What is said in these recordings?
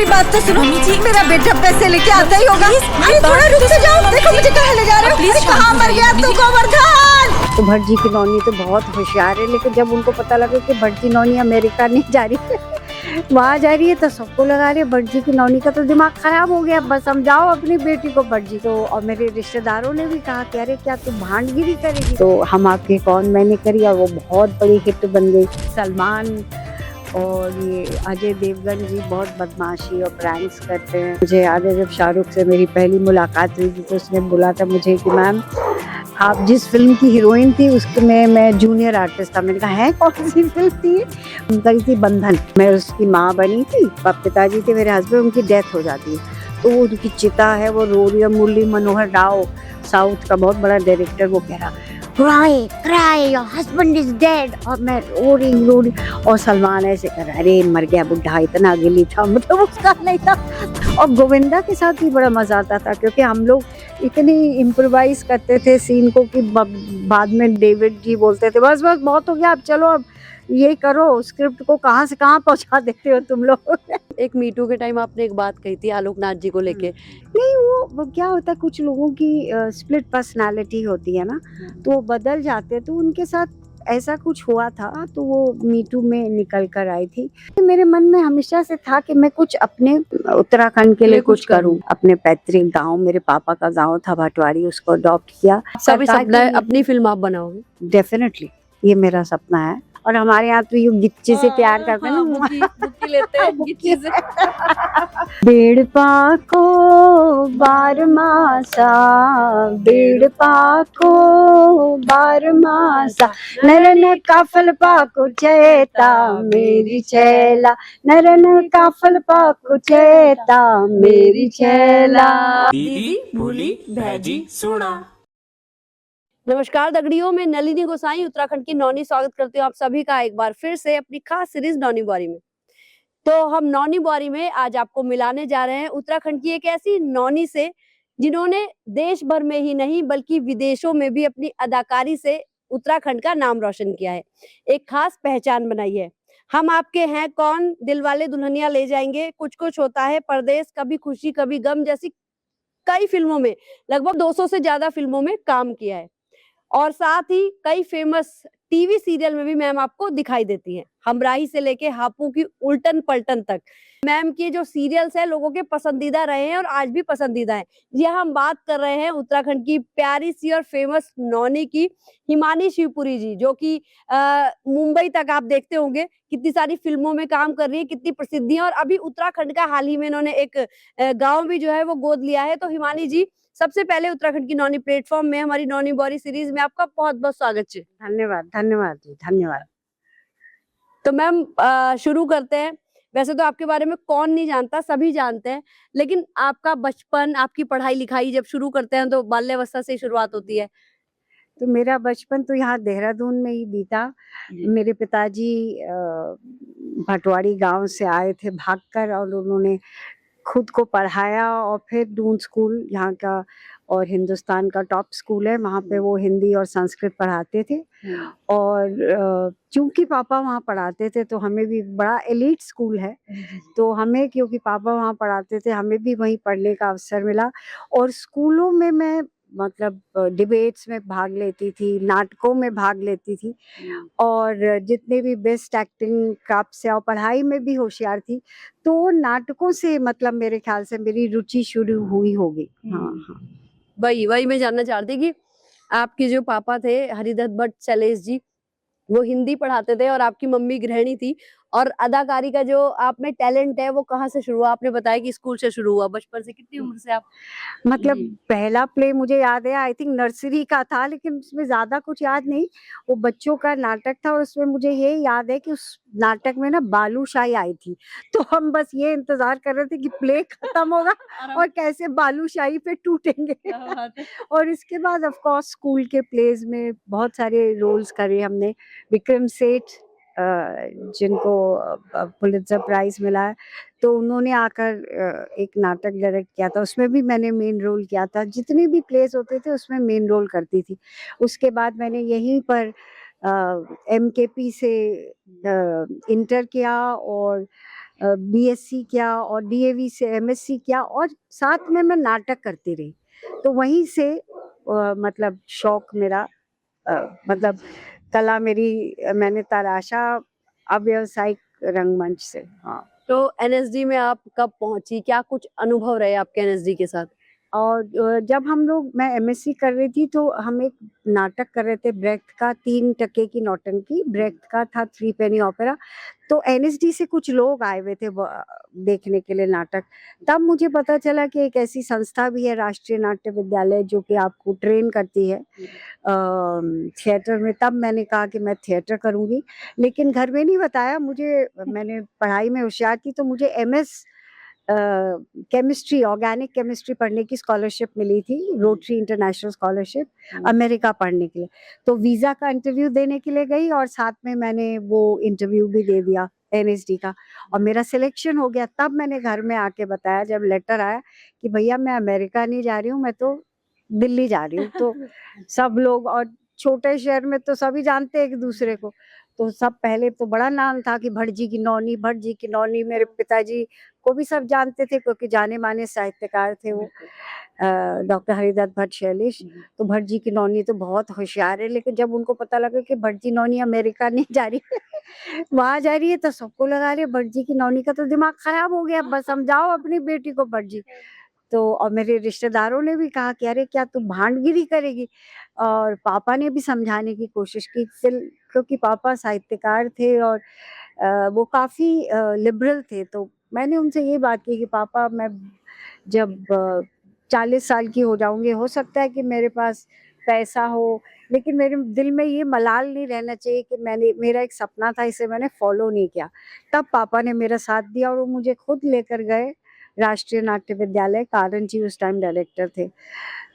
मेरी बात तो सुनो जी, मेरा बेटा पैसे लेके आता ही होगा। अरे थोड़ा रुक तो जाओ, देखो मुझे कहाँ ले जा रहे हो? प्लीज कहाँ मर गया तू गोवर्धन? तो भटजी की नौनी तो बहुत होशियार है, लेकिन जब उनको पता लगा कि भटजी नौनी अमेरिका नहीं जा रही है, वहाँ जा रही है, तो सबको लगा रही है भटजी की नौनी का तो दिमाग खराब हो गया। बस समझाओ अपनी बेटी को भटजी तो। और मेरे रिश्तेदारों ने भी कहा कि अरे क्या तू भांडगिरी करेगी? तो हम आपके कौन मैंने करी, और वो बहुत बड़ी हिट बन गई। सलमान और ये अजय देवगन जी बहुत बदमाशी और प्रैंक्स करते हैं। मुझे याद है जब शाहरुख से मेरी पहली मुलाकात हुई थी तो उसने बोला था मुझे कि मैम आप जिस फिल्म की हीरोइन थी उसमें मैं जूनियर आर्टिस्ट था। मैंने कहा है कौन सी फिल्म थी? उनका थी बंधन। मैं उसकी माँ बनी थी, पिताजी थे मेरे हस्बैंड, उनकी डेथ हो जाती है तो वो उनकी चिता है, वो रो रही है। मुरली मनोहर राव साउथ का बहुत बड़ा डायरेक्टर, वो कह रहा cry cry your husband is dead, और मैं रो रही। और सलमान ऐसे कर रहा, अरे मर गया बुढ़ा, इतना गिली था, मतलब उसका नहीं था। और गोविंदा के साथ भी बड़ा मजा आता था क्योंकि हम लोग इतनी इम्प्रोवाइज करते थे सीन को कि बाद में डेविड जी बोलते थे बस बस बहुत हो गया, अब चलो अब ये करो, स्क्रिप्ट को कहाँ से कहाँ पहुँचा देते हो तुम लोग। एक मीटू के टाइम आपने एक बात कही थी आलोकनाथ जी को लेके। नहीं वो क्या होता है, कुछ लोगों की स्प्लिट पर्सनालिटी होती है ना, तो वो बदल जाते हैं। तो उनके साथ ऐसा कुछ हुआ था तो वो मीटू में निकल कर आई थी। मेरे मन में हमेशा से था कि मैं कुछ अपने उत्तराखंड के लिए कुछ करूं। अपने पैतृक गांव, मेरे पापा का गांव था भटवाड़ी, उसको अडॉप्ट किया। सभी सपना है अपनी फिल्म आप बनाओगे? डेफिनेटली ये मेरा सपना है। और हमारे यहाँ तो ये गिच्ची से प्यार करते हैं ना, बुक्की लेते हैं गिच्ची से। बेड़ पाको बारमासा, बेड़ पाको बारमासा, नरन काफल पाको चेता मेरी चैला, नरन काफल पाको चेता मेरी चैला। दीदी भूली भैजी सुना। नमस्कार दगड़ियों, मैं नलिनी गोसाई उत्तराखंड की नौनी स्वागत करती हूँ आप सभी का एक बार फिर से अपनी खास सीरीज नौनी बुआरी में। तो हम नौनी बुआरी में आज आपको मिलाने जा रहे हैं उत्तराखंड की एक ऐसी नौनी से जिन्होंने देश भर में ही नहीं बल्कि विदेशों में भी अपनी अदाकारी से उत्तराखंड का नाम रोशन किया है, एक खास पहचान बनाई है। हम आपके हैं कौन, दिलवाले दुल्हनिया ले जाएंगे, कुछ कुछ होता है, परदेश, कभी खुशी कभी गम जैसी कई फिल्मों में, लगभग 200 से ज्यादा फिल्मों में काम किया है। और साथ ही कई फेमस टीवी सीरियल में भी मैम आपको दिखाई देती हैं, हमराही से लेके हापू की उल्टन पलटन तक। मैम के जो सीरियल्स हैं लोगों के पसंदीदा रहे हैं और आज भी पसंदीदा हैं। जी हम बात कर रहे हैं उत्तराखंड की प्यारी सी और फेमस नौनी की, हिमानी शिवपुरी जी, जो कि मुंबई तक आप देखते होंगे कितनी सारी फिल्मों में काम कर रही है, कितनी प्रसिद्धि है। और अभी उत्तराखंड का हाल ही में इन्होंने एक गाँव भी जो है वो गोद लिया है। तो हिमानी जी, सबसे पहले उत्तराखंड की नौनी प्लेटफॉर्म में हमारी नौनी बुआरी सीरीज में आपका बहुत बहुत स्वागत है। धन्यवाद धन्यवाद जी, धन्यवाद। तो मैम शुरू करते हैं। वैसे तो आपके बारे में कौन नहीं जानता, सभी जानते हैं, लेकिन आपका बचपन, आपकी पढ़ाई लिखाई जब शुरू करते हैं तो बाल्यावस्था से ही शुरुआत होती है। तो मेरा बचपन तो यहाँ देहरादून में ही बीता। मेरे पिताजी भटवाड़ी गांव से आए थे भागकर, और उन्होंने खुद को पढ़ाया और फिर दून स्कूल यहाँ का और हिंदुस्तान का टॉप स्कूल है, वहाँ पे वो हिंदी और संस्कृत पढ़ाते थे। और चूंकि पापा वहाँ पढ़ाते थे तो हमें भी, बड़ा एलीट स्कूल है तो हमें, क्योंकि पापा वहाँ पढ़ाते थे, हमें भी वहीं पढ़ने का अवसर मिला। और स्कूलों में मैं मतलब डिबेट्स में भाग लेती थी, नाटकों में भाग लेती थी, और जितने भी बेस्ट एक्टिंग क्राफ्ट से, और पढ़ाई में भी होशियार थी। तो नाटकों से मतलब मेरे ख्याल से मेरी रुचि शुरू हुई होगी। हाँ हाँ, वही मैं जानना चाहती कि आपके जो पापा थे हरिदत्त भट्ट शैलेश जी, वो हिंदी पढ़ाते थे और आपकी मम्मी गृहिणी थी, और अदाकारी का जो आप में टैलेंट है वो कहाँ से शुरू हुआ? आपने बताया कि स्कूल से शुरू हुआ, बचपन से, कितनी उम्र से आप? मतलब पहला प्ले मुझे याद है, आई थिंक नर्सरी का था, लेकिन उसमें ज्यादा कुछ याद नहीं। वो बच्चों का नाटक था और उसमें मुझे ये याद है कि उस नाटक में ना बालूशाही आई थी, तो हम बस ये इंतजार कर रहे थे कि प्ले खत्म होगा और कैसे बालूशाही पे टूटेंगे। और इसके बाद ऑफ कोर्स स्कूल के प्लेज में बहुत सारे रोल्स करे हमने। विक्रम सेठ जिनको पुलित्जर प्राइज मिला है, तो उन्होंने आकर एक नाटक डायरेक्ट किया था, उसमें भी मैंने मेन रोल किया था। जितने भी प्लेस होते थे उसमें मेन रोल करती थी। उसके बाद मैंने यहीं पर MKP से इंटर किया, और बीएससी किया और डीएवी से एमएससी किया और साथ में मैं नाटक करती रही। तो वहीं से मतलब शौक मेरा मतलब कला मेरी मैंने तराशा अव्यावसायिक रंगमंच से। हाँ। तो एनएसडी में आप कब पहुंची, क्या कुछ अनुभव रहे आपके एनएसडी के साथ? और जब मैं एमएससी कर रही थी तो हम एक नाटक कर रहे थे ब्रेख्त का 3 टके की नौटंकी। ब्रेख्त का था 3 पेनी ओपेरा। तो एनएसडी से कुछ लोग आए हुए थे देखने के लिए नाटक। तब मुझे पता चला कि एक ऐसी संस्था भी है राष्ट्रीय नाट्य विद्यालय जो कि आपको ट्रेन करती है थिएटर में। तब मैंने कहा कि मैं थिएटर करूँगी, लेकिन घर में नहीं बताया मुझे। मैंने पढ़ाई में होशियार थी तो मुझे एमएस केमिस्ट्री, ऑर्गेनिक केमिस्ट्री पढ़ने की स्कॉलरशिप मिली थी, रोटरी इंटरनेशनल स्कॉलरशिप अमेरिका पढ़ने के लिए। तो वीज़ा का इंटरव्यू देने के लिए गई और साथ में मैंने वो इंटरव्यू भी दे दिया एनएसडी का और मेरा सिलेक्शन हो गया। तब मैंने घर में आके बताया जब लेटर आया कि भैया मैं अमेरिका नहीं जा रही हूँ, मैं तो दिल्ली जा रही हूँ। तो सब लोग, और छोटे शहर में तो सभी जानते हैं एक दूसरे को, तो सब पहले तो बड़ा नाम था कि भटजी की नौनी, भटजी की नौनी। मेरे पिताजी को भी सब जानते थे क्योंकि जाने माने साहित्यकार थे वो, डॉक्टर हरिदत्त भट्ट शैलेश। तो भटजी की नौनी तो बहुत होशियार है, लेकिन जब उनको पता लगा कि भटजी नौनी अमेरिका नहीं जा रही वहां जा रही है, तो सबको लगा रहे भटजी की नौनी का तो दिमाग खराब हो गया, बस समझाओ अपनी बेटी को भटजी। तो और मेरे रिश्तेदारों ने भी कहा कि अरे क्या तू भांडगिरी करेगी, और पापा ने भी समझाने की कोशिश की क्योंकि पापा साहित्यकार थे और वो काफ़ी लिबरल थे। तो मैंने उनसे ये बात की कि पापा मैं जब 40 साल की हो जाऊंगी, हो सकता है कि मेरे पास पैसा हो, लेकिन मेरे दिल में ये मलाल नहीं रहना चाहिए कि मेरा एक सपना था, इसे मैंने फॉलो नहीं किया। तब पापा ने मेरा साथ दिया और वो मुझे खुद लेकर गए राष्ट्रीय नाट्य विद्यालय। कारण जी उस टाइम डायरेक्टर थे,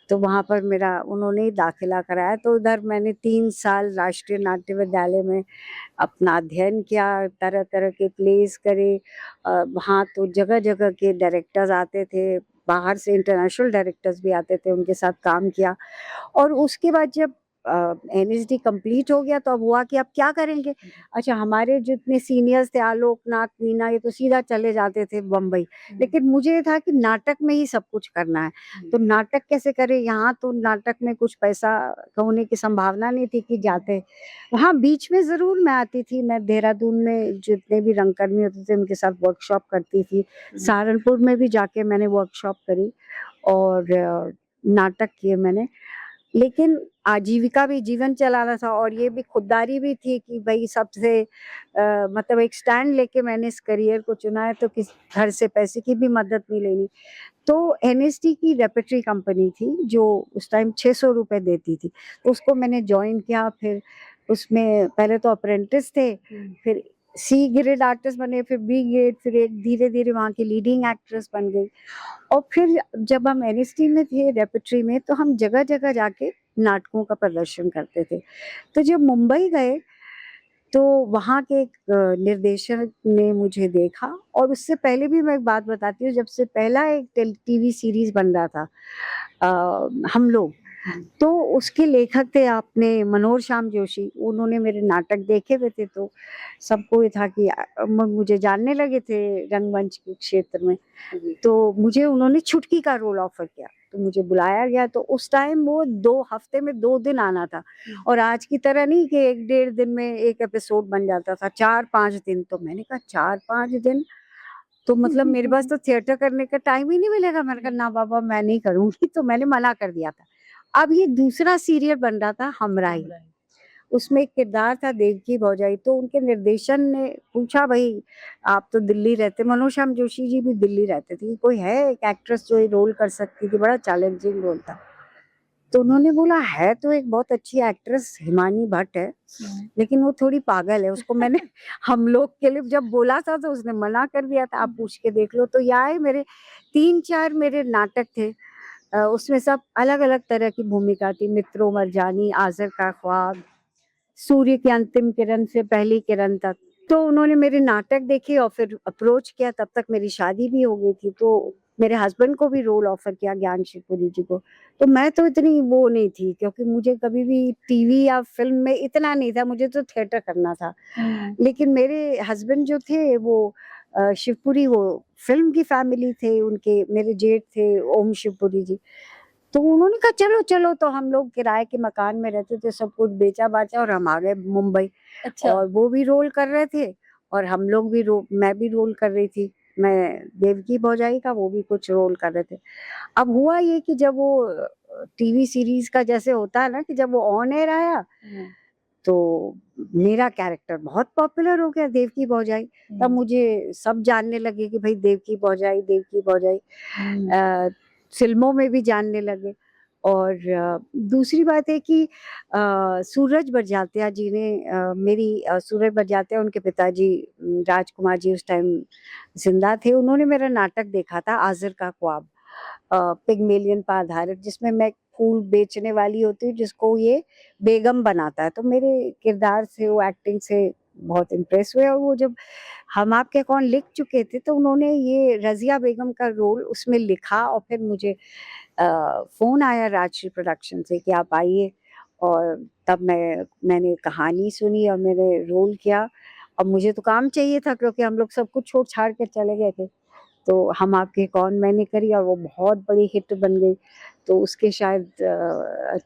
तो वहाँ पर मेरा उन्होंने ही दाखिला कराया। तो उधर मैंने 3 साल राष्ट्रीय नाट्य विद्यालय में अपना अध्ययन किया, तरह तरह के प्लेस करे। वहाँ तो जगह जगह के डायरेक्टर्स आते थे, बाहर से इंटरनेशनल डायरेक्टर्स भी आते थे, उनके साथ काम किया। और उसके बाद जब एनएसडी कंप्लीट हो गया तो अब हुआ कि अब क्या करेंगे। अच्छा, हमारे जितने सीनियर्स थे आलोकनाथ, मीना, ये तो सीधा चले जाते थे बम्बई, लेकिन मुझे ये था कि नाटक में ही सब कुछ करना है। तो नाटक कैसे करें, यहाँ तो नाटक में कुछ पैसा होने की संभावना नहीं थी कि जाते। हाँ, बीच में ज़रूर मैं आती थी, मैं देहरादून में जितने भी रंगकर्मी होते थे उनके साथ वर्कशॉप करती थी। सहारनपुर में भी जाके मैंने वर्कशॉप करी और नाटक किए मैंने। लेकिन आजीविका भी, जीवन चलाना था और ये भी खुददारी भी थी कि भाई सबसे मतलब एक स्टैंड लेके मैंने इस करियर को चुना है, तो किस घर से पैसे की भी मदद नहीं लेनी। तो एनएसडी की रेपर्टरी कंपनी थी जो उस टाइम 600 रुपये देती थी, तो उसको मैंने ज्वाइन किया। फिर उसमें पहले तो अप्रेंटिस थे, फिर सी ग्रेड आर्टिस्ट बने, फिर बी ग्रेड, फिर एक धीरे धीरे वहाँ की लीडिंग एक्ट्रेस बन गई। और फिर जब हम एनएसडी में थे रेपर्टरी में, तो हम जगह जगह जाके नाटकों का प्रदर्शन करते थे। तो जब मुंबई गए तो वहाँ के एक निर्देशक ने मुझे देखा, और उससे पहले भी मैं एक बात बताती हूँ, जब से पहला एक टीवी सीरीज बन रहा था हम लोग, तो उसके लेखक थे आपने मनोहर श्याम जोशी। उन्होंने मेरे नाटक देखे हुए थे, तो सबको ये था कि मुझे जानने लगे थे रंगमंच के क्षेत्र में, तो मुझे उन्होंने छुटकी का रोल ऑफर किया, तो मुझे बुलाया गया। तो उस टाइम वो 2 हफ्ते में 2 दिन आना था, और आज की तरह नहीं कि 1-1.5 दिन में एक एपिसोड बन जाता था, 4-5 दिन। तो मैंने कहा 4-5 दिन तो मतलब मेरे पास तो थिएटर करने का टाइम ही नहीं मिलेगा। मैंने कहा ना बाबा, मैं नहीं करूंगी, तो मैंने मना कर दिया था। अब ये दूसरा सीरियल बन रहा था हमराही, उसमें एक किरदार था देवकी भौजाई। तो उनके निर्देशन ने पूछा, भाई आप तो दिल्ली रहते, मनोज श्याम जोशी जी भी दिल्ली रहते थे, कोई है एक एक्ट्रेस जो ये रोल कर सकती थी, बड़ा चैलेंजिंग रोल था। तो उन्होंने बोला है तो एक बहुत अच्छी एक्ट्रेस हिमानी भट्ट है, लेकिन वो थोड़ी पागल है, उसको मैंने हम लोग के लिए जब बोला था तो उसने मना कर दिया था, आप पूछ के देख लो। तो यहाँ मेरे 3-4 मेरे नाटक थे, उसमें सब अलग अलग तरह की भूमिका थी। मित्रों मरजानी, आज़र का ख्वाब, सूर्य की अंतिम किरण से पहली किरण तक। तो उन्होंने मेरे नाटक देखे और फिर अप्रोच किया। तब तक मेरी शादी भी हो गई थी, तो मेरे हस्बैंड को भी रोल ऑफर किया, ज्ञान शिवपुरी जी को। तो मैं तो इतनी वो नहीं थी, क्योंकि मुझे कभी भी टीवी या फिल्म में इतना नहीं था, मुझे तो थिएटर करना था। लेकिन मेरे हस्बैंड जो थे वो शिवपुरी वो फिल्म की फैमिली थे, उनके मेरे जेठ थे ओम शिवपुरी जी। तो उन्होंने कहा चलो चलो, तो हम लोग किराए के मकान में रहते थे, सब कुछ बेचा बाचा और हम आ गए मुंबई। अच्छा। और वो भी रोल कर रहे थे और हम लोग भी मैं भी रोल कर रही थी। मैं देवकी भौजाई का, वो भी कुछ रोल कर रहे थे। अब हुआ ये कि जब वो टीवी सीरीज का जैसे होता है ना कि जब वो ऑन एयर आया तो मेरा कैरेक्टर बहुत पॉपुलर हो गया, देवकी भौजाई। तब मुझे सब जानने लगे कि भाई देवकी भौजाई, देवकी भौजाई। फिल्मों में भी जानने लगे। और दूसरी बात है कि सूरज बड़जात्या जी ने सूरज बड़जात्या, उनके पिताजी राजकुमार जी उस टाइम जिंदा थे, उन्होंने मेरा नाटक देखा था आजिर का ख्वाब, पिग्मेलियन पर आधारित, जिसमें मैं फूल बेचने वाली होती हूँ जिसको ये बेगम बनाता है। तो मेरे किरदार से, वो एक्टिंग से बहुत इम्प्रेस हुए। और वो जब हम आपके कौन लिख चुके थे तो उन्होंने ये रजिया बेगम का रोल उसमें लिखा और फिर मुझे फोन आया राजश्री प्रोडक्शन से कि आप आइए। और तब मैंने कहानी सुनी और मैंने रोल किया। और मुझे तो काम चाहिए था क्योंकि हम लोग सब कुछ छोड़ छाड़ के चले गए थे। तो हम आपके कौन मैंने करी और वो बहुत बड़ी हिट बन गई। तो उसके शायद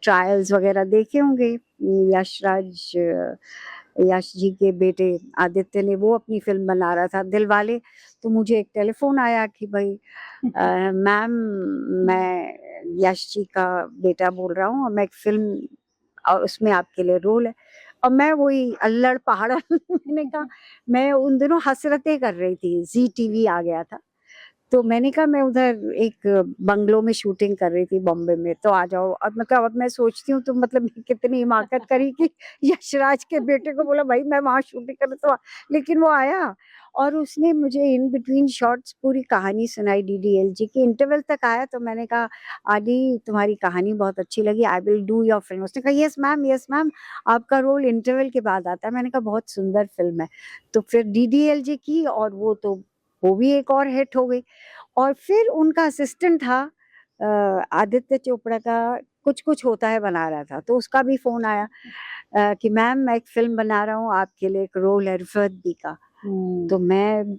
ट्रायल्स वगैरह देखे होंगे। यश जी के बेटे आदित्य ने वो अपनी फिल्म बना रहा था दिलवाले। तो मुझे एक टेलीफोन आया कि भाई मैम, मैं यश जी का बेटा बोल रहा हूँ और मैं एक फिल्म और उसमें आपके लिए रोल है। और मैं वही अल्लड़ पहाड़ मैंने कहा, मैं उन दिनों हसरतें कर रही थी, जी टीवी आ गया था। तो मैंने कहा मैं उधर एक बंगलो में शूटिंग कर रही थी बॉम्बे में, तो आ जाओ। और मतलब अब मैं सोचती हूँ तो मतलब कितनी हिमाकत करी कि यशराज के बेटे को बोला भाई मैं वहाँ शूटिंग कर, तो लेकिन वो आया और उसने मुझे इन बिटवीन शॉट्स पूरी कहानी सुनाई। डीडीएलजे की इंटरवल तक आया तो मैंने कहा आदि तुम्हारी कहानी बहुत अच्छी लगी, I will do your film. उसने कहा यस मैम, आपका रोल इंटरवल के बाद आता है। मैंने कहा बहुत सुंदर फिल्म है। तो फिर डीडीएलजे की और वो भी एक और हिट हो गई। और फिर उनका असिस्टेंट था आदित्य चोपड़ा का, कुछ कुछ होता है बना रहा था, तो उसका भी फोन आया कि मैम मैं एक फिल्म बना रहा हूँ आपके लिए, एक रोल है रिफत बी का। तो मैं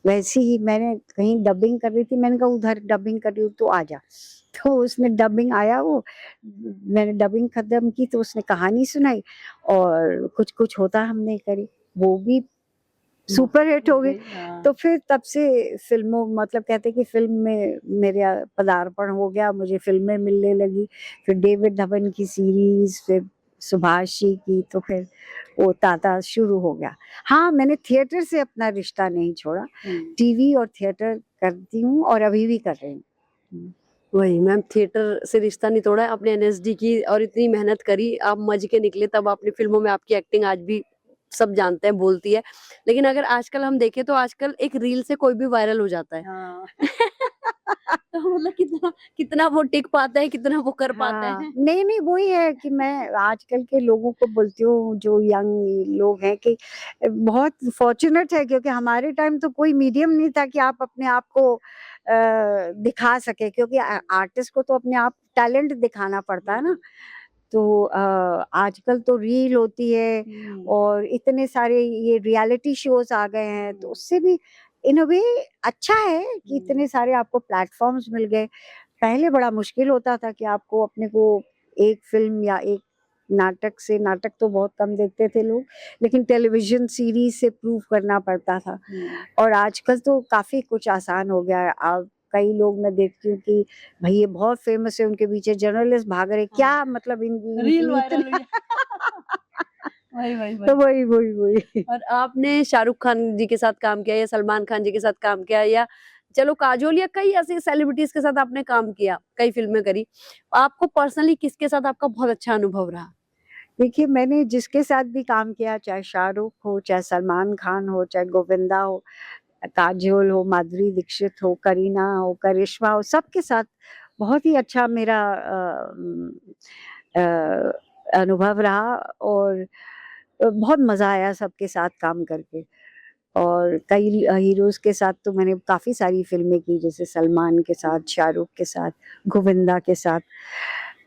वैसे ही मैंने कहीं डबिंग कर रही थी, मैंने कहा उधर डबिंग कर रही हूँ तो आ जा। तो उसने डबिंग आया, वो मैंने डबिंग खत्म की तो उसने कहानी सुनाई और कुछ कुछ होता हमने करी, वो भी सुपर हिट हो गई। तो फिर तब से फिल्मों मतलब कहते कि फिल्म में मेरे पदार्पण हो गया, मुझे फिल्में मिलने लगी। फिर डेविड धवन की सीरीज, फिर सुभाष जी की, तो फिर वो ताता शुरू हो गया। हाँ, मैंने थिएटर से अपना रिश्ता नहीं छोड़ा, टीवी और थिएटर करती हूँ और अभी भी कर रही हूँ। वही मैम, थिएटर से रिश्ता नहीं तोड़ा, आपने एनएसडी की और इतनी मेहनत करी, आप मज के निकले, तब आपने फिल्मों में आपकी एक्टिंग आज भी सब जानते हैं, बोलती है। लेकिन अगर आजकल हम देखें तो आजकल एक रील से कोई भी वायरल हो जाता है। हाँ। तो मतलब कितना कितना वो टिक पाता है, कितना वो कर पाता हाँ, है। नहीं वही है कि मैं आजकल के लोगों को बोलती हूँ, जो यंग लोग हैं, कि बहुत फॉर्चुनेट है क्योंकि हमारे टाइम तो कोई मीडियम नहीं था कि आप अपने आप को दिखा सके, क्योंकि आर्टिस्ट को तो अपने आप टैलेंट दिखाना पड़ता है ना। तो आजकल तो रील होती है और इतने सारे ये रियलिटी शोज आ गए हैं, तो उससे भी इन अ वे अच्छा है कि इतने सारे आपको प्लेटफॉर्म्स मिल गए। पहले बड़ा मुश्किल होता था कि आपको अपने को एक फिल्म या एक नाटक तो बहुत कम देखते थे लोग, लेकिन टेलीविजन सीरीज से प्रूव करना पड़ता था। और आजकल तो काफी कुछ आसान हो गया है। अब कई लोग मैं देखती हूँ कि भाई ये बहुत फेमस है, उनके पीछे जर्नलिस्ट भाग रहे, क्या मतलब रील वायरल हुई वही तो वही और आपने शाहरुख खान जी के साथ काम किया या सलमान खान जी के साथ काम किया, या चलो काजोल, या कई ऐसे सेलिब्रिटीज के साथ आपने काम किया, कई फिल्में करी, आपको पर्सनली किसके साथ आपका बहुत अच्छा अनुभव रहा? देखिए, मैंने जिसके साथ भी काम किया, चाहे शाहरुख हो, चाहे सलमान खान हो, चाहे गोविंदा हो, काजोल हो, माधुरी दीक्षित हो, करीना हो, करिश्मा हो, सबके साथ बहुत ही अच्छा मेरा अनुभव रहा। और बहुत मजा आया सबके साथ काम करके। और कई हीरोज के साथ तो मैंने काफी सारी फिल्में की, जैसे सलमान के साथ, शाहरुख के साथ, गोविंदा के साथ,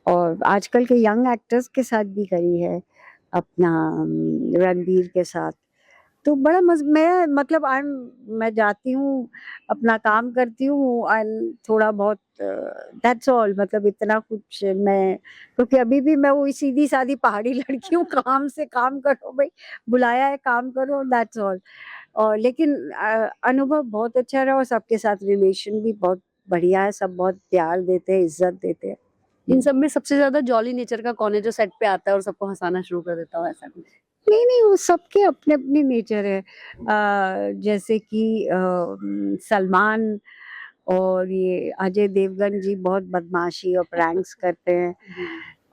और आजकल के यंग एक्टर्स के साथ भी करी है, अपना रणबीर के साथ। तो बड़ा मैं मतलब मैं जाती हूँ, अपना काम करती हूँ एंड थोड़ा बहुत दैट्स ऑल, मतलब इतना कुछ मैं, क्योंकि अभी भी मैं वही सीधी-सादी पहाड़ी लड़की हूँ, काम से काम करो भई, बुलाया है काम करो, दैट्स ऑल। और लेकिन अनुभव बहुत अच्छा रहा और सबके साथ रिलेशन भी बहुत बढ़िया है, सब बहुत प्यार देते हैं, इज़्ज़त देते हैं। इन सब में सबसे ज्यादा जॉली नेचर का कौन है जो सेट पे आता है और सबको हंसाना शुरू कर देता हो, ऐसा कुछ? नहीं, वो सबके अपने-अपने नेचर है। जैसे कि सलमान और ये अजय देवगन जी बहुत बदमाशी और प्रैंक्स करते हैं,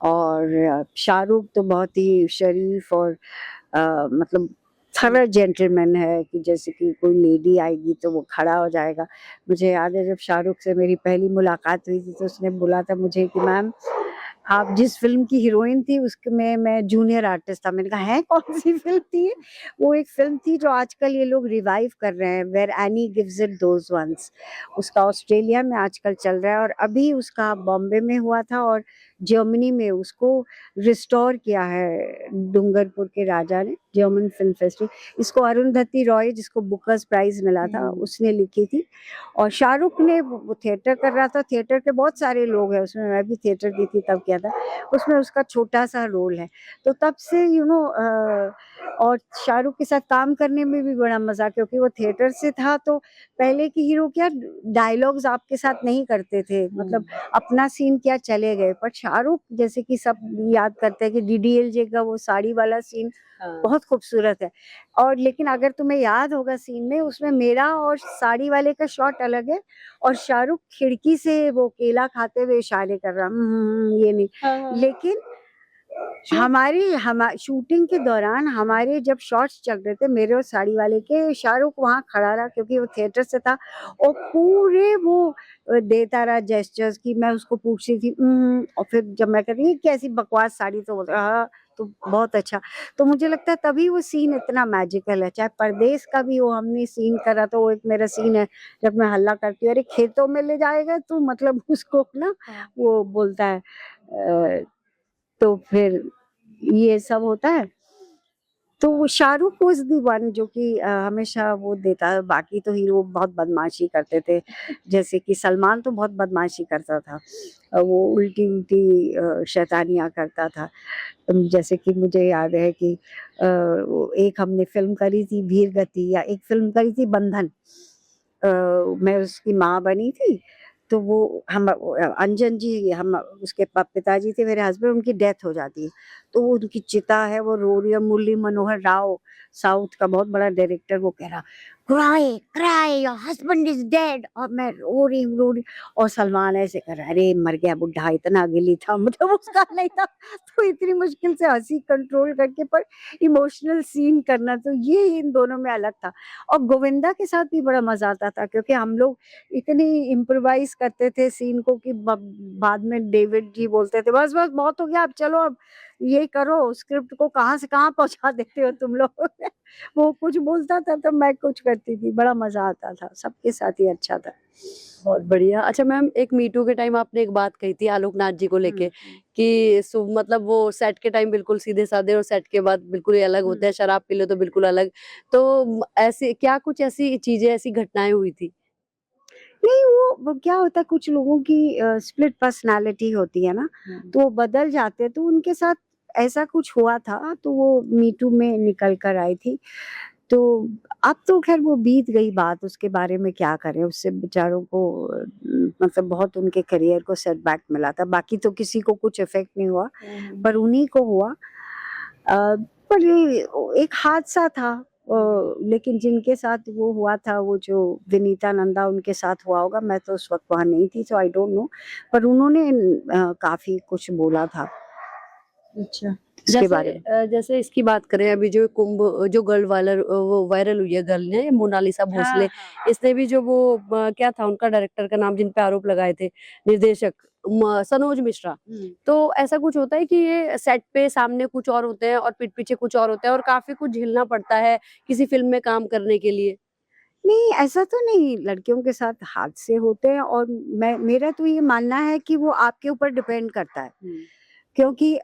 और शाहरुख तो बहुत ही शरीफ और मतलब थोड़ा जेंटलमैन है, कि जैसे कि कोई लेडी आएगी तो वो खड़ा हो जाएगा। मुझे याद है जब शाहरुख से मेरी पहली मुलाकात हुई थी तो उसने बोला था मुझे कि मैम, आप जिस फ़िल्म की हीरोइन थी उसमें मैं जूनियर आर्टिस्ट था। मैंने कहा हैं, कौन-सी फ़िल्म थी ये? वो एक फ़िल्म थी जो आजकल ये लोग रिवाइव कर रहे हैं, where any gives it those ones. उसका ऑस्ट्रेलिया में आजकल चल रहा है और अभी उसका बॉम्बे में हुआ था और जर्मनी में उसको रिस्टोर किया है डूंगरपुर के राजा ने, जर्मन फ़िल्म फेस्टिवल। इसको अरुंधति रॉय, जिसको बुकर्स प्राइज़ मिला था, उसने लिखी थी और शाहरुख ने वो थिएटर कर रहा था। थिएटर के बहुत सारे लोग हैं उसमें, मैं भी थिएटर की थी तब किया था। उसमें उसका छोटा-सा रोल है। तो तब से और शाहरुख के साथ काम करने में भी बड़ा मज़ा, क्योंकि वो थिएटर से था तो पहले के हीरो क्या डायलॉग्स आपके साथ नहीं करते थे, मतलब अपना सीन क्या चले गए। पर शाहरुख, जैसे कि सब याद करते हैं कि डीडीएलजे का वो साड़ी वाला सीन बहुत खूबसूरत है। और लेकिन अगर तुम्हें याद होगा सीन में, उसमें मेरा और साड़ी वाले का शॉट अलग है और शाहरुख खिड़की से वो केला खाते हुए इशारे कर रहा ये नहीं। लेकिन शूटिंग के दौरान हमारे जब शॉट्स चल रहे थे मेरे और साड़ी वाले के, शाहरुख वहाँ खड़ा रहा क्योंकि वो थिएटर से था और पूरे वो देता रहा जेस्चर्स कि मैं उसको पूछ रही थी और फिर जब मैं कहती कैसी बकवास साड़ी, तो बोलता हाँ, तो बहुत अच्छा। तो मुझे लगता है तभी वो सीन इतना मैजिकल है। चाहे परदेस का भी हो, हमने सीन करा, तो वो एक मेरा सीन है जब मैं हल्ला करती हूँ, अरे खेतों में ले जाएगा तू, मतलब उसको ना वो बोलता है तो फिर ये सब होता है। तो वो शाहरुख वाज़ द वन जो कि हमेशा वो देता है, बाकी तो हीरो बहुत बदमाशी करते थे। जैसे कि सलमान तो बहुत बदमाशी करता था। वो उल्टी-उल्टी शैतानियाँ करता था। जैसे कि मुझे याद है कि वो एक हमने फ़िल्म करी थी वीर गति, या एक फ़िल्म करी थी बंधन। मैं उसकी माँ बनी थी, तो वो अंजन जी, हम उसके पिताजी थे मेरे हस्बैंड, उनकी डेथ हो जाती है। तो वो उनकी चिता है, वो रो रही है, मुरली मनोहर राव साउथ का बहुत बड़ा डायरेक्टर, वो कह रहा cry cry your husband is dead, और मैं रो रही और सलमान ऐसे कर रहा है, अरे मर गया बुढ़ा, इतना गिली था, मतलब उसका नहीं था। तो इतनी मुश्किल से हंसी कंट्रोल करके पर इमोशनल सीन करना, तो ये इन दोनों में अलग था। और गोविंदा के साथ भी बड़ा मजा आता था क्योंकि हम लोग इतनी इम्प्रोवाइज करते थे सीन को कि बाद में डेविड जी बोलते थे बस बस बहुत हो गया, अब चलो, अब ये करो, स्क्रिप्ट को कहाँ से कहाँ पहुंचा देते हो तुम लोग। वो कुछ बोलता था तो मैं कुछ करती थी, बड़ा मजा आता था, सबके साथ ही अच्छा था। बहुत बढ़िया। अच्छा मैम, एक मी टू के टाइम आपने एक बात कही थी आलोकनाथ जी को लेके कि मतलब वो सेट के टाइम बिल्कुल सीधे साधे और सेट के बाद बिल्कुल ही अलग होते हैं, शराब पी लो तो बिल्कुल अलग। तो ऐसे क्या कुछ ऐसी चीजें, ऐसी घटनाएं हुई थी? नहीं, वो क्या होता है, कुछ लोगों की स्प्लिट पर्सनालिटी होती है ना, तो वो बदल जाते हैं, तो उनके साथ ऐसा कुछ हुआ था, तो वो मी टू में निकल कर आई थी। तो अब तो खैर वो बीत गई बात, उसके बारे में क्या करें, उससे बेचारों को मतलब बहुत उनके करियर को सेटबैक मिला था, बाकी तो किसी को कुछ इफेक्ट नहीं हुआ, पर उन्हीं को हुआ। पर ये एक हादसा था, लेकिन जिनके साथ वो हुआ था, वो जो विनीता नंदा, उनके साथ हुआ होगा, मैं तो उस वक्त वहाँ नहीं थी, तो आई डोंट नो, पर उन्होंने काफी कुछ बोला था अच्छा। इसके बारे में। जैसे इसकी बात करें, अभी जो कुंभ जो गर्ल वो वायरल हुई है गर्ल ने, मोनालिसा भोसले, इसने भी जो वो क्या था उनका डायरेक्टर का नाम जिन पे आरोप लगाए थे, निर्देशक सनोज मिश्रा। तो ऐसा कुछ होता है कि ये सेट पे सामने कुछ और होते हैं और पीठ पीछे कुछ और होता है और काफी कुछ झेलना पड़ता है किसी फिल्म में काम करने के लिए? नहीं, ऐसा तो नहीं, लड़कियों के साथ हादसे होते हैं और मेरा तो ये मानना है कि वो आपके ऊपर डिपेंड करता है। क्योंकि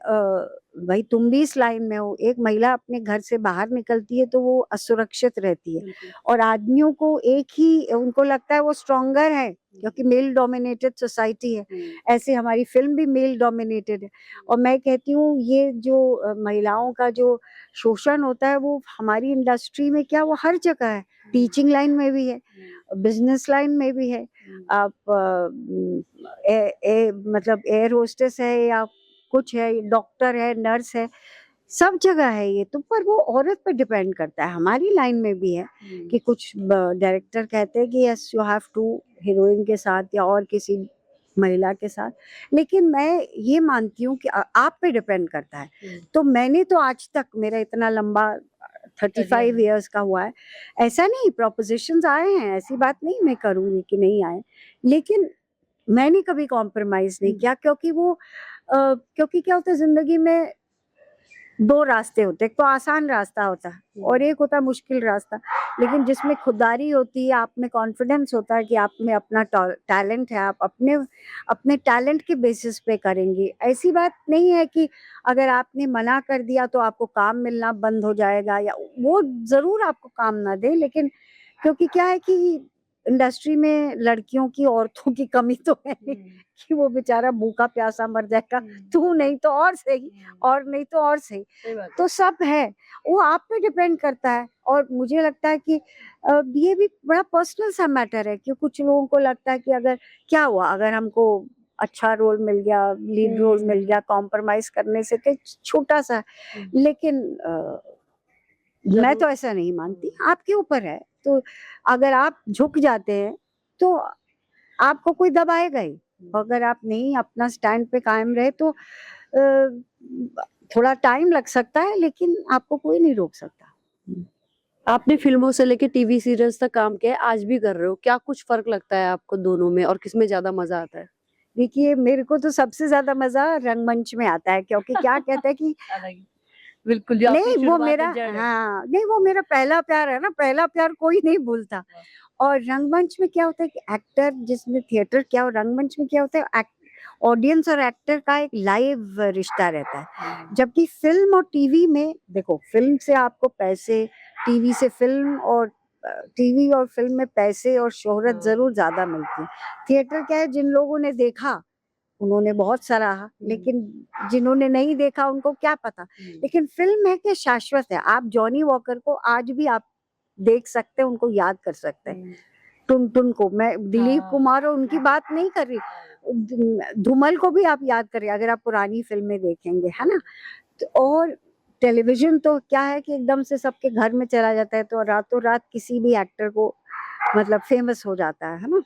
भाई तुम भी इस लाइन में हो, एक महिला अपने घर से बाहर निकलती है तो वो असुरक्षित रहती है, और आदमियों को एक ही उनको लगता है वो स्ट्रॉन्गर है क्योंकि मेल डोमिनेटेड सोसाइटी है। ऐसे हमारी फिल्म भी मेल डोमिनेटेड है, और मैं कहती हूँ ये जो महिलाओं का जो शोषण होता है वो हमारी इंडस्ट्री में क्या, वो हर जगह है। टीचिंग लाइन में भी है, बिजनेस लाइन में भी है, आप मतलब एयर होस्टेस है या कुछ है, डॉक्टर है, नर्स है, सब जगह है ये तो। पर वो औरत पे डिपेंड करता है। हमारी लाइन में भी है कि कुछ डायरेक्टर कहते हैं कि yes you have to heroine के साथ या और किसी महिला के साथ, लेकिन मैं ये मानती हूँ कि आप पे डिपेंड करता है। तो मैंने तो आज तक, मेरा इतना लंबा 35 इयर्स का हुआ है, ऐसा नहीं, प्रोपोजिशंस आए हैं, ऐसी बात नहीं मैं करूँगी कि नहीं आए, लेकिन मैंने कभी कॉम्प्रोमाइज नहीं किया, क्योंकि वो क्योंकि क्या होता है जिंदगी में, दो रास्ते होते हैं, एक तो आसान रास्ता होता है और एक होता है मुश्किल रास्ता, लेकिन जिसमें खुददारी होती है, आप में कॉन्फिडेंस होता है कि आप में अपना टैलेंट है, आप अपने टैलेंट के बेसिस पे करेंगे। ऐसी बात नहीं है कि अगर आपने मना कर दिया तो आपको काम मिलना बंद हो जाएगा, या वो जरूर आपको काम ना दे, लेकिन क्योंकि क्या है कि इंडस्ट्री में लड़कियों की, औरतों की कमी तो है नहीं कि वो बेचारा भूखा प्यासा मर जाएगा, तू नहीं तो और सही, और नहीं तो और सही, तो सब है, वो आप पे डिपेंड करता है। और मुझे लगता है कि ये भी बड़ा पर्सनल सा मैटर है कि कुछ लोगों को लगता है कि अगर क्या हुआ, अगर हमको अच्छा रोल मिल गया, लीड रोल मिल गया, कॉम्प्रोमाइज करने से तो छोटा सा, लेकिन मैं तो ऐसा नहीं मानती, आपके ऊपर है। तो अगर आप झुक जाते हैं तो आपको कोई दबाएगा ही, अगर आप नहीं अपना स्टैंड पे कायम रहे तो थोड़ा टाइम लग सकता है, लेकिन आपको कोई नहीं रोक सकता। आपने फिल्मों से लेके टीवी सीरियल्स तक काम किया है, आज भी कर रहे हो, क्या कुछ फर्क लगता है आपको दोनों में, और किसमें ज्यादा मजा आता है? देखिए, मेरे को तो सबसे ज्यादा मजा रंगमंच में आता है, क्योंकि क्या कहते हैं कि बिल्कुल, जो आपकी नहीं वो शुरुआत मेरा, है, जड़ है। हाँ नहीं वो मेरा पहला प्यार है ना, पहला प्यार कोई नहीं भूलता। और रंगमंच में क्या होता है कि एक्टर, जिसमें थिएटर क्या हो, रंगमंच में क्या होता है, ऑडियंस और एक्टर का एक लाइव रिश्ता रहता है, जबकि फिल्म और टीवी में देखो, फिल्म से आपको पैसे, टीवी से फिल्म, और टीवी और फिल्म में पैसे और शोहरत जरूर ज्यादा मिलती है। थिएटर क्या है, जिन लोगों ने देखा उन्होंने बहुत सराहा, लेकिन जिन्होंने नहीं देखा उनको क्या पता। लेकिन फिल्म है कि शाश्वत है, आप जॉनी वॉकर को आज भी आप देख सकते हैं, उनको याद कर सकते हैं। टुन को, मैं दिलीप कुमार और उनकी बात नहीं कर रही, धूमल को भी आप याद करिए अगर आप पुरानी फिल्में देखेंगे, है ना। तो और टेलीविजन तो क्या है कि एकदम से सबके घर में चला जाता है, तो रातों रात किसी भी एक्टर को मतलब फेमस हो जाता है ना।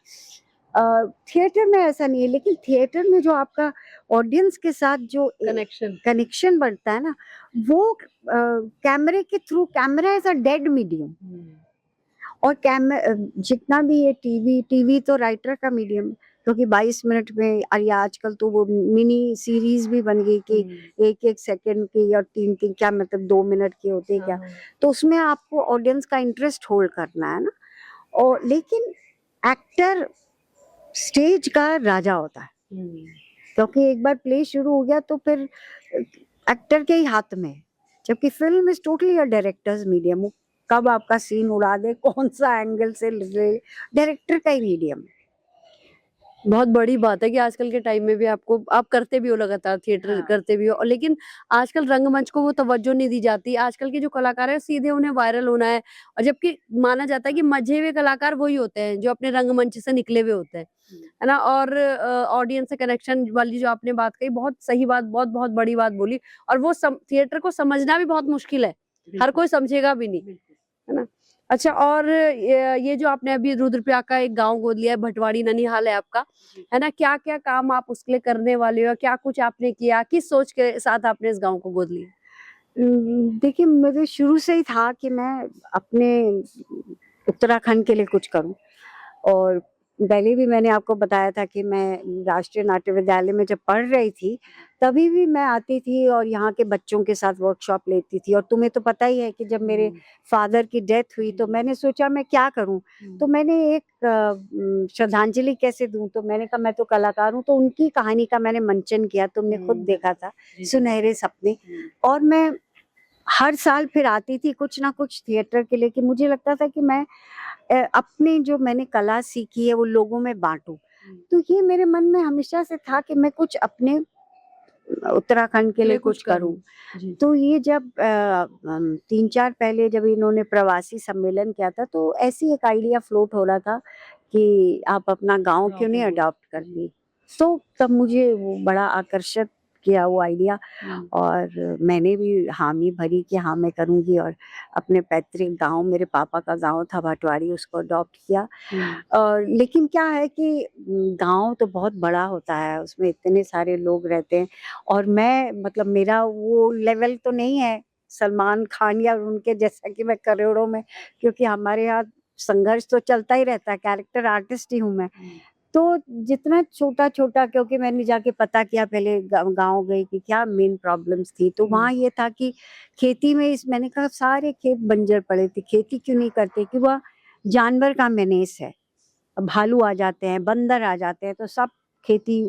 थिएटर में ऐसा नहीं है, लेकिन थिएटर में जो आपका ऑडियंस के साथ जो कनेक्शन बनता है ना, वो कैमरे के through, camera is a dead medium, और जितना भी ये टीवी तो राइटर का मीडियम, क्योंकि 22 मिनट में, और या आजकल तो वो मिनी सीरीज भी बन गई कि एक एक सेकंड की और तीन क्या मतलब 2 मिनट के होते हैं क्या, तो उसमें आपको ऑडियंस का इंटरेस्ट होल्ड करना है ना। और लेकिन एक्टर स्टेज का राजा होता है, क्योंकि एक बार प्ले शुरू हो गया तो फिर एक्टर के ही हाथ में है, जबकि film is totally a directors medium. कब आपका सीन उड़ा दे, कौन सा एंगल से डायरेक्टर का ही मीडियम। बहुत बड़ी बात है कि आजकल के टाइम में भी आप करते भी हो, लगातार थिएटर करते भी हो, और लेकिन आजकल रंगमंच को वो तवज्जो नहीं दी जाती। आजकल के जो कलाकार है सीधे उन्हें वायरल होना है, और जबकि माना जाता है कि मजे हुए कलाकार वही होते हैं जो अपने रंगमंच से निकले हुए होते हैं, है ना। और ऑडियंस से कनेक्शन वाली जो आपने बात कही, बहुत सही बात, बहुत बहुत बड़ी बात बोली, और वो थिएटर को समझना भी बहुत मुश्किल है, हर कोई समझेगा भी नहीं, है ना। अच्छा, और ये जो आपने अभी रुद्रप्रयाग का एक गांव गोद लिया है, भटवाड़ी ननिहाल है आपका, है ना, क्या क्या काम आप उसके लिए करने वाले हो, क्या कुछ आपने किया, किस सोच के साथ आपने इस गांव को गोद लिया? देखिए, मेरे शुरू से ही था कि मैं अपने उत्तराखंड के लिए कुछ करूं, और पहले भी मैंने आपको बताया था कि मैं राष्ट्रीय नाट्य विद्यालय में जब पढ़ रही थी, तभी भी मैं आती थी और यहाँ के बच्चों के साथ वर्कशॉप लेती थी। और तुम्हें तो पता ही है कि जब मेरे फादर की डेथ हुई तो मैंने सोचा मैं क्या करूँ? तो मैंने एक श्रद्धांजलि कैसे दूँ? तो मैंने कहा मैं तो कलाकार हूँ, तो उनकी कहानी का मैंने मंचन किया। तुमने खुद देखा था सुनहरे सपने। और मैं हर साल फिर आती थी कुछ ना कुछ थिएटर के लिए, कि मुझे लगता था कि मैं अपनी जो मैंने कला सीखी है वो लोगों में बांटूं। तो ये मेरे मन में हमेशा से था कि मैं कुछ अपने उत्तराखंड के लिए कुछ करूं। तो ये जब 3-4 पहले जब इन्होंने प्रवासी सम्मेलन किया था, तो ऐसी एक आइडिया फ्लोट हो रहा था कि आप अपना गांव क्यों नहीं अडॉप्ट कर ली। तो तब मुझे वो बड़ा आकर्षित किया वो आइडिया, और मैंने भी हामी भरी कि हाँ मैं करूँगी। और अपने पैतृक गांव, मेरे पापा का गांव था भटवाड़ी, उसको अडॉप्ट किया। और लेकिन क्या है कि गांव तो बहुत बड़ा होता है, उसमें इतने सारे लोग रहते हैं, और मैं मतलब मेरा वो लेवल तो नहीं है सलमान खान या उनके जैसा कि मैं करोड़ों में, क्योंकि हमारे यहाँ संघर्ष तो चलता ही रहता है, कैरेक्टर आर्टिस्ट ही हूँ मैं। तो जितना छोटा-छोटा, क्योंकि मैंने जाके पता किया पहले गाँव गई कि क्या मेन प्रॉब्लम्स थी, तो वहाँ ये था कि खेती में मैंने कहा सारे खेत बंजर पड़े थे, खेती क्यों नहीं करते? कि वह जानवर का मेनेस है। भालू आ जाते हैं, बंदर आ जाते हैं, तो सब खेती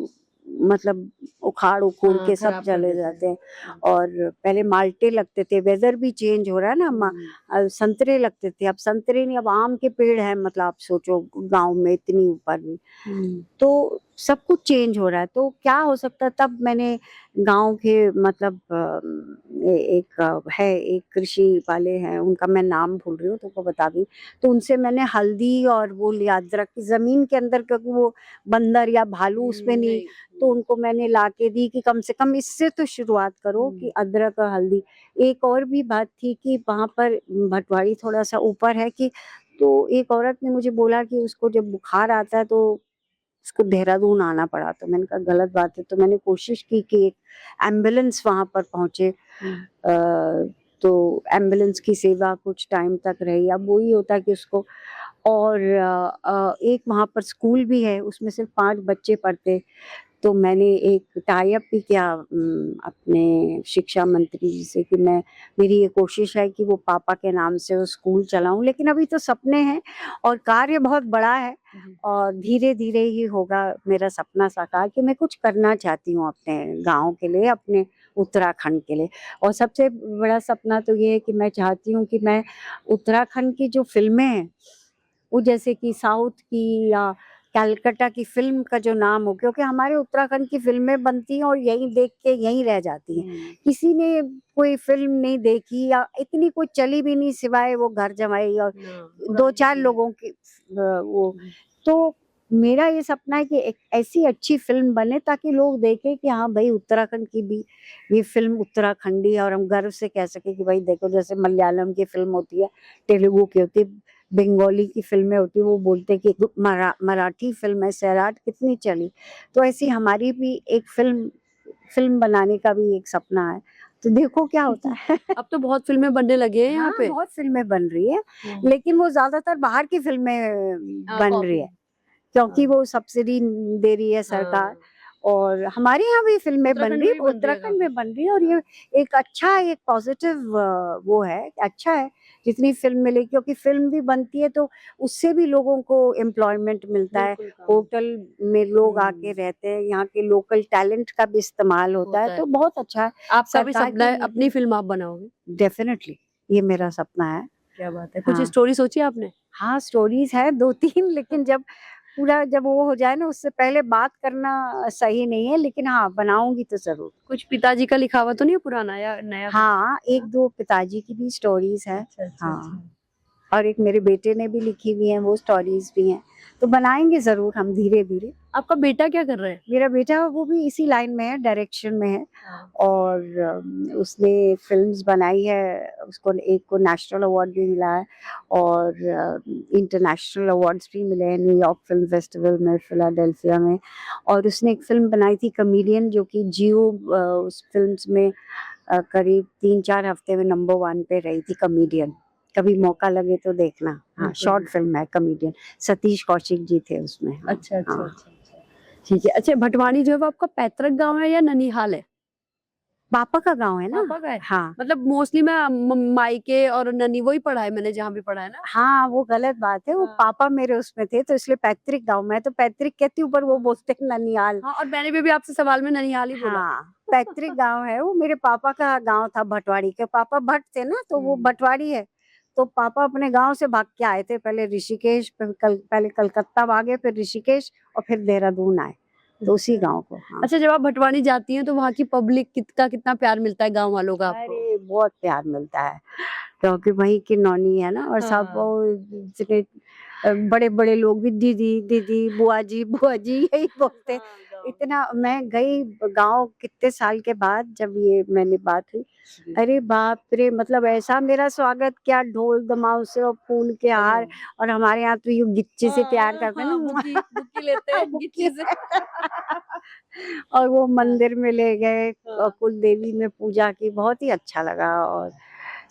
मतलब उखाड़-उखूड़ के सब चले जाते हैं। और पहले माल्टे लगते थे, वेदर भी चेंज हो रहा है ना, संतरे लगते थे, अब संतरे नहीं, अब आम के पेड़ हैं, मतलब आप सोचो गाँव में इतनी ऊपर भी। तो सब कुछ चेंज हो रहा है, तो क्या हो सकता है? तब मैंने गाँव के मतलब एक कृषि वाले हैं, उनका मैं नाम भूल रही हूँ, तुमको बता दूँ। तो उनसे मैंने हल्दी और वो लिया अदरक की ज़मीन के अंदर, क्योंकि वो बंदर या भालू उसमें नहीं, तो उनको मैंने लाके दी कि कम से कम इससे तो शुरुआत करो कि अदरक और हल्दी। एक और भी बात थी कि वहाँ पर भटवाड़ी थोड़ा-सा ऊपर है, कि तो एक औरत ने मुझे बोला कि उसको जब बुखार आता है तो उसको देहरादून आना पड़ा। तो मैंने कहा गलत बात है, तो मैंने कोशिश की कि एक एम्बुलेंस वहाँ पर पहुँचे। तो एम्बुलेंस की सेवा कुछ टाइम तक रही। अब वही होता है कि उसको, और एक वहाँ पर स्कूल भी है, उसमें सिर्फ 5 बच्चे पढ़ते। तो मैंने एक टाई अप भी किया अपने शिक्षा मंत्री जी से कि मेरी ये कोशिश है कि वो पापा के नाम से वो स्कूल चलाऊं। लेकिन अभी तो सपने हैं और कार्य बहुत बड़ा है, और धीरे-धीरे ही होगा मेरा सपना साकार, कि मैं कुछ करना चाहती हूँ अपने गाँव के लिए, अपने उत्तराखंड के लिए। और सबसे बड़ा सपना तो ये है कि मैं चाहती हूँ कि मैं उत्तराखंड की जो फ़िल्में हैं, वो जैसे कि साउथ की या कलकत्ता की फ़िल्म का जो नाम हो, क्योंकि हमारे उत्तराखंड की फ़िल्में बनती हैं और यहीं देख के यहीं रह जाती हैं। किसी ने कोई फ़िल्म नहीं देखी या इतनी कोई चली भी नहीं, सिवाय वो घर जमाई और 2-4 लोगों की वो। तो मेरा ये सपना है कि एक ऐसी अच्छी फ़िल्म बने ताकि लोग देखें कि हाँ भाई, उत्तराखंड की भी ये फ़िल्म उत्तराखंडी है, और हम गर्व से कह सकें कि भाई देखो, जैसे मलयालम की फ़िल्म होती है, तेलुगु की होती है, बंगाली की फ़िल्में होती हैं, वो बोलते हैं कि मराठी फ़िल्म है सैराट कितनी चली। तो ऐसी हमारी भी एक फ़िल्म बनाने का भी एक सपना है। तो देखो क्या होता है। अब तो बहुत फिल्में बनने लगे हैं यहाँ हाँ, पे। बहुत फ़िल्में बन रही है, लेकिन वो ज़्यादातर बाहर की फ़िल्में बन रही है, क्योंकि वो सब्सिडी दे रही है सरकार। और हमारे यहाँ भी फ़िल्में बन रही है, उत्तराखंड में बन रही है, और ये एक अच्छा, एक पॉज़िटिव वो है, अच्छा है जितनी फ़िल्म मिले, क्योंकि फ़िल्म भी बनती है तो उससे भी लोगों को एम्प्लॉयमेंट मिलता है। होटल में लोग आके रहते हैं, यहाँ के लोकल टैलेंट का भी इस्तेमाल होता है, तो बहुत अच्छा है। आपका भी सरकार सपना है की अपनी फिल्म आप बनाओगे? डेफ़िनेटली ये मेरा सपना है। क्या बात है। कुछ हाँ। स्टोरी सोची है आपने? हाँ, स्टोरीज़ हैं 2-3, लेकिन जब वो हो जाए ना, उससे पहले बात करना सही नहीं है, लेकिन हाँ, बनाऊँगी तो ज़रूर। कुछ पिताजी का लिखा हुआ तो नहीं है पुराना या नया? हाँ, 1-2 पिताजी की भी स्टोरीज़ हैं। अच्छा। हाँ, और एक मेरे बेटे ने भी लिखी हुई हैं, वो स्टोरीज़ भी हैं। तो बनाएँगे ज़रूर हम धीरे-धीरे। आपका बेटा क्या कर रहा है? मेरा बेटा वो भी इसी लाइन में है, डायरेक्शन में है, और उसने फ़िल्म्स बनाई है, उसको एक को नेशनल अवार्ड भी मिला है, और इंटरनेशनल अवार्ड्स भी मिले हैं न्यूयॉर्क फ़िल्म फेस्टिवल में, फिलाडेल्फिया में। और उसने एक फ़िल्म बनाई थी कमेडियन, जो कि जियो उस फ़िल्म्स में करीब 3-4 हफ़्ते में नंबर 1 पे रही थी, कमेडियन। कभी मौका लगे तो देखना। हाँ, बिल्कुल, शॉर्ट फिल्म है, कॉमेडियन सतीश कौशिक जी थे उसमें। हाँ, अच्छा अच्छा हाँ। अच्छा अच्छा, ठीक है। अच्छा, भटवानी जो है वो आपका पैतृक गांव है या ननिहाल है? पापा का गांव है ना। पापा का है? हाँ मतलब मोस्टली मैं मायके और ननी वो ही पढ़ा है मैंने, जहाँ भी पढ़ा है ना। हाँ, वो गलत बात है। वो हाँ। पापा मेरे उसमें थे तो इसलिए पैतृक गांव, मैं तो पैतृक कहती हूँ पर वो बोलते हैं ननियाल। हाँ, और मैंने भी आपसे सवाल में ननिहाल ही बोला। हाँ, पैतृक गांव है वो। मेरे पापा का गांव था भटवाड़ी के, पापा भट्ट थे ना तो वो भटवाड़ी है। तो पापा अपने गांव से भाग के आए थे, पहले ऋषिकेश, पहले कलकत्ता भागे, फिर ऋषिकेश और फिर देहरादून आए, तो उसी गांव को। हाँ। अच्छा, जब आप भटवानी जाती हैं तो वहाँ की पब्लिक का कितना प्यार मिलता है गांव वालों का आपको? अरे बहुत प्यार मिलता है, क्योंकि वहीं की नौनी है ना। और सब हाँ। वो इतने बड़े बड़े लोग भी दीदी दीदी बुआ जी यही बोलते। इतना मैं गई गांव कितने साल के बाद, जब ये मैंने बात हुई, अरे बाप रे, मतलब ऐसा मेरा स्वागत किया, ढोल दमाऊ से और फूल के हार। और हमारे यहाँ तो ये गिच्चे से प्यार करते हैं ना, बुक्की लेते हैं बुक्की गिच्ची से। और वो मंदिर में ले गए, हाँ। कुल देवी में पूजा की, बहुत ही अच्छा लगा। और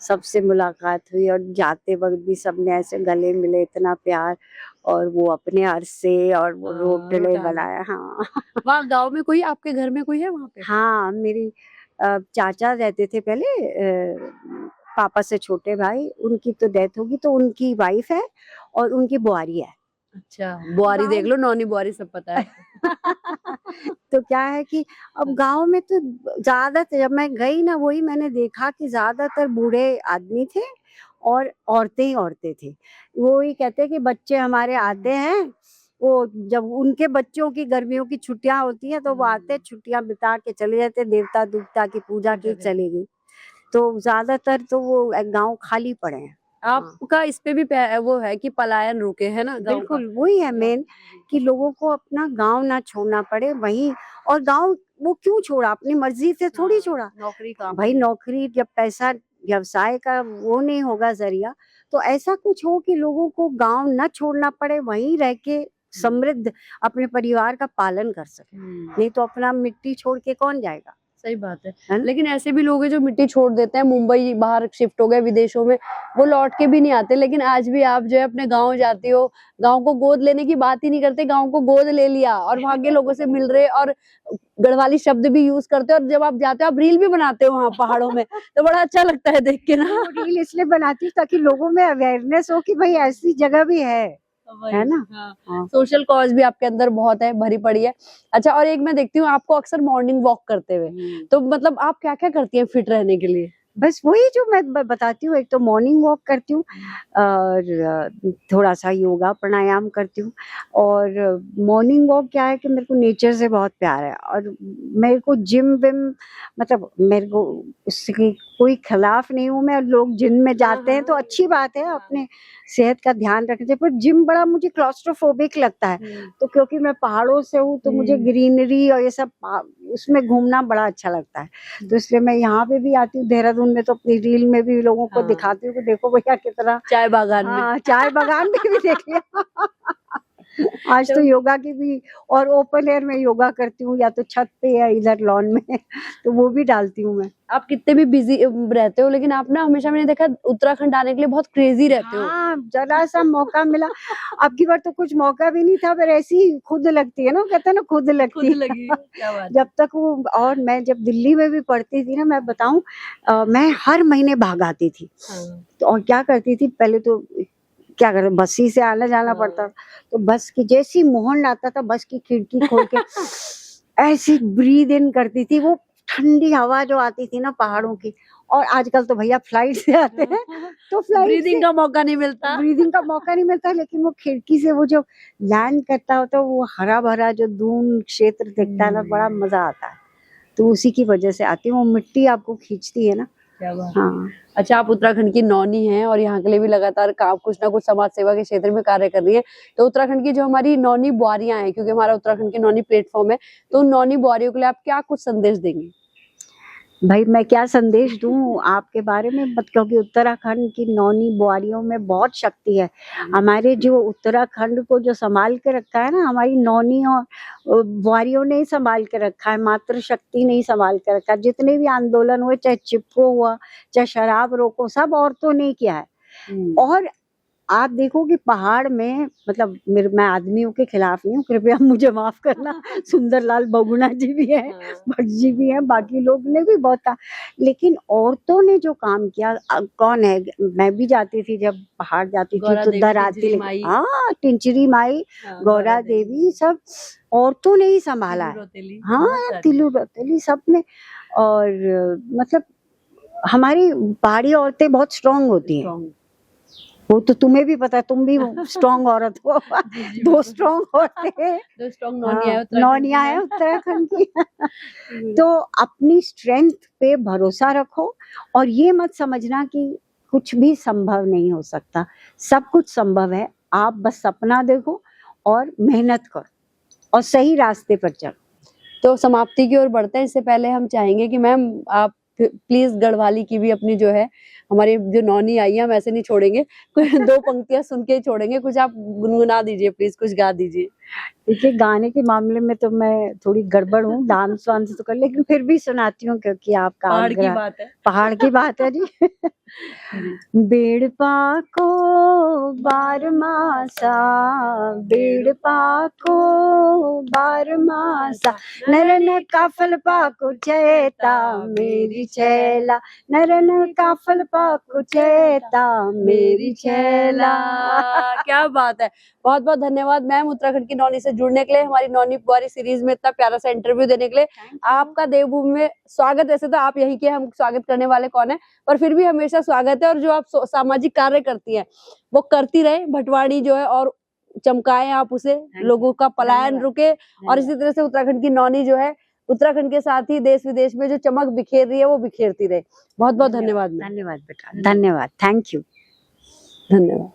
सबसे मुलाकात हुई और जाते वक्त भी सबने ऐसे गले मिले, इतना प्यार। और वो अपने अर्ज से और वो रोटले रोटाले। बनाया। हाँ वहाँ गांव में कोई, आपके घर में कोई है वहाँ पे? हाँ, मेरी चाचा रहते थे पहले, पापा से छोटे भाई, उनकी तो डेथ होगी, तो उनकी वाइफ है और उनकी बुआरी है। अच्छा, बुआरी देख गाँव लो, नौनी बुआरी सब पता है। तो क्या है कि अब गांव में तो ज्यादातर, जब मैं गई ना, वही मैंने देखा कि ज्यादातर बूढ़े आदमी थे और औरतें ही औरतें थी। वो ही कहते कि बच्चे हमारे आते हैं, वो जब उनके बच्चों की गर्मियों की छुट्टियां होती हैं तो वो आते, छुट्टियां बिता के चले जाते, देवता दुवता की पूजा की चली गई। तो ज्यादातर तो वो गांव खाली पड़े हैं। आपका इस पे भी वो है कि पलायन रुके है ना गांव का? बिल्कुल वही है मेन, कि लोगों को अपना गांव ना छोड़ना पड़े वहीं। और गांव वो क्यों छोड़ा, अपनी मर्जी से थोड़ी छोड़ा। नौकरी काम भाई नौकरी, जब पैसा व्यवसाय का वो नहीं होगा जरिया, तो ऐसा कुछ हो कि लोगों को गांव न छोड़ना पड़े, वहीं रह के समृद्ध अपने परिवार का पालन कर सके। नहीं तो अपना मिट्टी छोड़ के कौन जाएगा। सही बात है। है ना? लेकिन ऐसे भी लोग हैं जो मिट्टी छोड़ देते हैं, मुंबई बाहर शिफ्ट हो गए विदेशों में, वो लौट के भी नहीं आते। लेकिन आज भी आप जो है अपने गांव जाती हो, गांव को गोद लेने की बात ही नहीं करते, गांव को गोद ले लिया और वहां के लोगों से मिल रहे और गढ़वाली शब्द भी यूज करते हो। और जब आप जाते हो, आप रील भी बनाते हो वहाँ पहाड़ों में, तो बड़ा अच्छा लगता है देख के ना। वो रील इसलिए बनाती हूँ ताकि लोगों में अवेयरनेस हो कि भाई ऐसी जगह भी है ना। हाँ। सोशल कॉज भी आपके अंदर बहुत है, भरी पड़ी है। अच्छा, और एक मैं देखती हूँ आपको अक्सर मॉर्निंग वॉक करते हुए, तो मतलब आप क्या क्या करती हैं फिट रहने के लिए? बस वही जो मैं बताती हूँ, एक तो मॉर्निंग वॉक करती हूँ और थोड़ा सा योगा प्राणायाम करती हूँ। और मॉर्निंग वॉक क्या है कि मेरे को नेचर से बहुत प्यार है, और मेरे को जिम विम, मतलब मेरे को उसकी कोई खिलाफ नहीं हूँ मैं। लोग जिम में जाते हैं तो अच्छी बात है, अपने सेहत का ध्यान रखना चाहिए, पर जिम बड़ा मुझे क्लॉस्ट्रोफोबिक लगता है। तो क्योंकि मैं पहाड़ों से हूँ तो मुझे ग्रीनरी और ये सब उसमें घूमना बड़ा अच्छा लगता है। तो इसलिए मैं यहाँ पे भी आती हूँ देहरादून में, तो अपनी रील में भी लोगों को दिखाती हूँ कि देखो भैया कितना चाय बागान में। हाँ, चाय बागान में भी देख लिया। आज तो योगा की भी, और ओपन एयर में योगा करती हूँ, या तो छत पे या इधर लॉन में, तो वो भी डालती हूँ मैं। आप कितने भी बिजी रहते हो, लेकिन आप ना हमेशा मैंने देखा उत्तराखंड आने के लिए बहुत क्रेजी रहते हो। हाँ, जरा सा मौका मिला। अब की बार तो कुछ मौका भी नहीं था, पर ऐसी खुद लगती है ना, कहते हैं ना खुद लगती है। लगी क्या बात। जब तक वो, और मैं जब दिल्ली में भी पढ़ती थी ना, मैं बताऊं, मैं हर महीने भाग आती थी। तो और क्या करती थी, पहले तो क्या करते, बस ही से आना जाना पड़ता, तो बस की जैसी मोहन आता था, बस की खिड़की खोल के ऐसी ब्रीद इन करती थी, वो ठंडी हवा जो आती थी ना पहाड़ों की। और आजकल तो भैया फ्लाइट से आते हैं, तो फ्लाइट ब्रीदिंग का मौका नहीं मिलता। ब्रीदिंग का मौका नहीं मिलता, लेकिन वो खिड़की से वो जो लैंड करता होता है, वो हरा भरा जो दून क्षेत्र दिखता है ना, बड़ा मजा आता है। तो उसी की वजह से आती हूँ, वो मिट्टी आपको खींचती है ना। क्या बात। हाँ। अच्छा, आप उत्तराखंड की नौनी हैं और यहाँ के लिए भी लगातार काम, कुछ ना कुछ समाज सेवा के क्षेत्र में कार्य कर रही है। तो उत्तराखंड की जो हमारी नौनी बुआरियां हैं, क्योंकि हमारा उत्तराखंड की नौनी प्लेटफॉर्म है, तो उन नौनी बुआरियों के लिए आप क्या कुछ संदेश देंगे? भाई मैं क्या संदेश दूं आपके बारे में, क्योंकि उत्तराखंड की नौनी बुआरियों में बहुत शक्ति है। हमारे जो उत्तराखंड को जो संभाल के रखा है ना, हमारी नौनी और बुआरियों ने ही संभाल के रखा है, मातृ शक्ति ने ही संभाल के रखा है। जितने भी आंदोलन हुए, चाहे चिपको हुआ, चाहे शराब रोको, सब औरतों ने किया है। और आप देखो कि पहाड़ में मतलब मैं आदमियों के खिलाफ नहीं हूँ, कृपया मुझे माफ करना। सुंदरलाल बहुगुणा जी भी हैं, भट्ट जी भी हैं, बाकी लोग ने भी बहुत था, लेकिन औरतों ने जो काम किया, कौन है, मैं भी जाती थी, जब पहाड़ जाती थी तो दराती, हाँ टिंचरी माई, गौरा देवी, सब औरतों ने ही संभाला है। हाँ, तिलू रौतेली सब ने। और मतलब हमारी पहाड़ी औरतें बहुत स्ट्रांग होती हैं, वो तो तुम्हें भी पता है, तुम भी स्ट्रांग औरत हो। दो स्ट्रांग औरतें, दो स्ट्रांग नौनिया है उत्तराखंड की। तो अपनी स्ट्रेंथ पे भरोसा रखो और ये मत समझना कि कुछ भी संभव नहीं हो सकता, सब कुछ संभव है। आप बस सपना देखो और मेहनत करो और सही रास्ते पर चलो। तो समाप्ति की ओर बढ़ते हैं, इससे पहले हम चाहेंगे कि मैम आप प्लीज गढ़वाली की भी अपनी जो है, हमारी जो नौनी आई है, हम ऐसे नहीं छोड़ेंगे, कुछ 2 पंक्तियां सुन के ही छोड़ेंगे, कुछ आप गुनगुना दीजिए प्लीज, कुछ गा दीजिए। देखिए, गाने के मामले में तो मैं थोड़ी गड़बड़ हूँ, डांस वांस तो कर, लेकिन फिर भी सुनाती हूँ क्योंकि आपका पहाड़ की बात है, पहाड़ की बात है जी। बेड़ पाको बारमासा, बेड़ पाको बारमासा, नरन काफल पाको चेता मेरी चैला, नरन काफल पाको चेता मेरी चैला। क्या बात है, बहुत बहुत धन्यवाद मैम उत्तराखंड की नौनी से जुड़ने के लिए, हमारी नौनी बुआरी सीरीज में इतना प्यारा सा इंटरव्यू देने के लिए। आपका देवभूमि में स्वागत, वैसे तो आप यही के, हम स्वागत करने वाले कौन है, पर फिर भी हमेशा स्वागत है। और जो आप सामाजिक कार्य करती हैं वो करती रहे, भटवाड़ी जो है और चमकाए आप उसे, लोगों का पलायन रुके, और इसी तरह से उत्तराखंड की नौनी जो है उत्तराखंड के साथ ही देश विदेश में जो चमक बिखेर रही है वो बिखेरती रहे। बहुत बहुत धन्यवाद। धन्यवाद बेटा, धन्यवाद, थैंक यू, धन्यवाद।